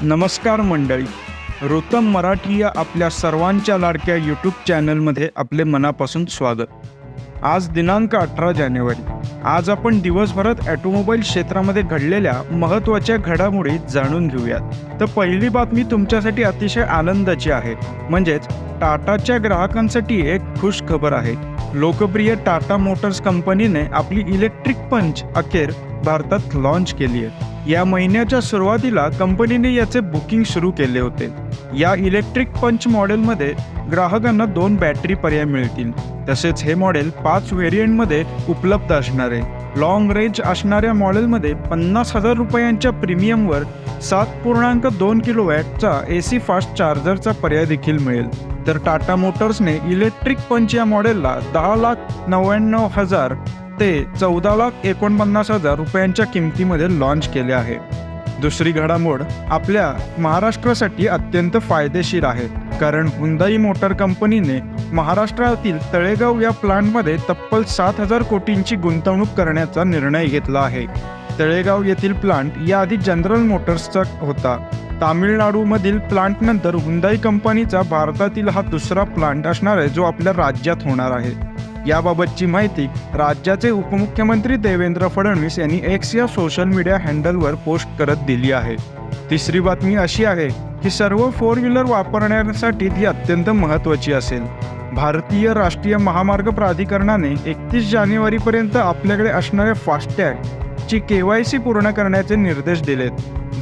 नमस्कार मंडळी, रुतम मराठी या आपल्या सर्वांच्या लाडक्या यूट्यूब चॅनलमध्ये आपले मनापासून स्वागत. आज दिनांक 18 जानेवारी. आज आपण दिवसभरात ऑटोमोबाईल क्षेत्रामध्ये घडलेल्या महत्त्वाच्या घडामोडी जाणून घेऊयात. तर पहिली बातमी तुमच्यासाठी अतिशय आनंदाची आहे, म्हणजेच टाटाच्या ग्राहकांसाठी एक खुश खबर आहे. लोकप्रिय टाटा मोटर्स कंपनीने आपली इलेक्ट्रिक पंच अखेर भारतात लॉन्च केली आहे. या महिन्याच्या सुरुवातीला कंपनीने याचे बुकिंग सुरू केले होते. या इलेक्ट्रिक पंच मॉडेलमध्ये ग्राहकांना 2 बॅटरी पर्याय मिळतील. तसेच हे मॉडेल 5 व्हेरियंटमध्ये उपलब्ध असणार आहे. लॉंग रेंज असणाऱ्या मॉडेलमध्ये 50,000 रुपयांच्या प्रीमियमवर 7.2 किलोवॅटचा AC फास्ट चार्जरचा पर्याय देखील मिळेल. तर टाटा मोटर्सने इलेक्ट्रिक पंच या मॉडेलला 10,99,000 ते 14,49,000 रुपयांच्या किमतीमध्ये लॉन्च केले आहे. दुसरी घडामोड आपल्या महाराष्ट्रासाठी अत्यंत फायदेशीर आहे, कारण हुंदाई मोटर कंपनीने महाराष्ट्रातील तळेगाव या प्लांटमध्ये तब्बल 7,000 कोटींची गुंतवणूक करण्याचा निर्णय घेतला आहे. तळेगाव येथील प्लांट याआधी जनरल मोटर्सचा होता. तामिळनाडूमधील प्लांटनंतर हुंदाई कंपनीचा भारतातील हा दुसरा प्लांट असणार आहे, जो आपल्या राज्यात होणार आहे. याबाबतची माहिती राज्याचे उपमुख्यमंत्री देवेंद्र फडणवीस यांनी एक्स या सोशल मीडिया हँडलवर पोस्ट करत दिली आहे. तिसरी बातमी अशी आहे की सर्व 4 व्हीलर वापरण्यासाठी ती अत्यंत महत्त्वाची असेल. भारतीय राष्ट्रीय महामार्ग प्राधिकरणाने 31 जानेवारीपर्यंत आपल्याकडे असणाऱ्या फास्टॅगची KYC पूर्ण करण्याचे निर्देश दिलेत.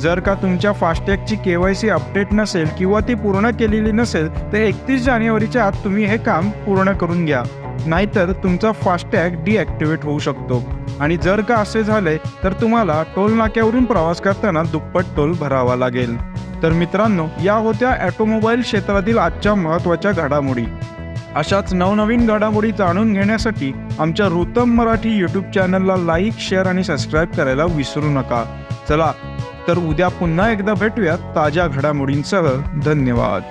जर का तुमच्या फास्टॅगची KYC अपडेट नसेल किंवा ती पूर्ण केलेली नसेल तर 31 जानेवारीच्या आत तुम्ही हे काम पूर्ण करून घ्या, नाहीतर तुमचा फास्टॅग डिॲक्टिवेट होऊ शकतो. आणि जर का असे झाले तर तुम्हाला टोल नाक्यावरून प्रवास करताना दुप्पट टोल भरावा लागेल. तर मित्रांनो, या होत्या ऑटोमोबाईल क्षेत्रातील आजच्या महत्त्वाच्या घडामोडी. अशाच नवनवीन घडामोडी जाणून घेण्यासाठी आमच्या रुतम मराठी यूट्यूब चॅनलला लाईक, शेअर आणि सबस्क्राईब करायला विसरू नका. चला तर उद्या पुन्हा एकदा भेटूयात ताज्या घडामोडींसह. धन्यवाद.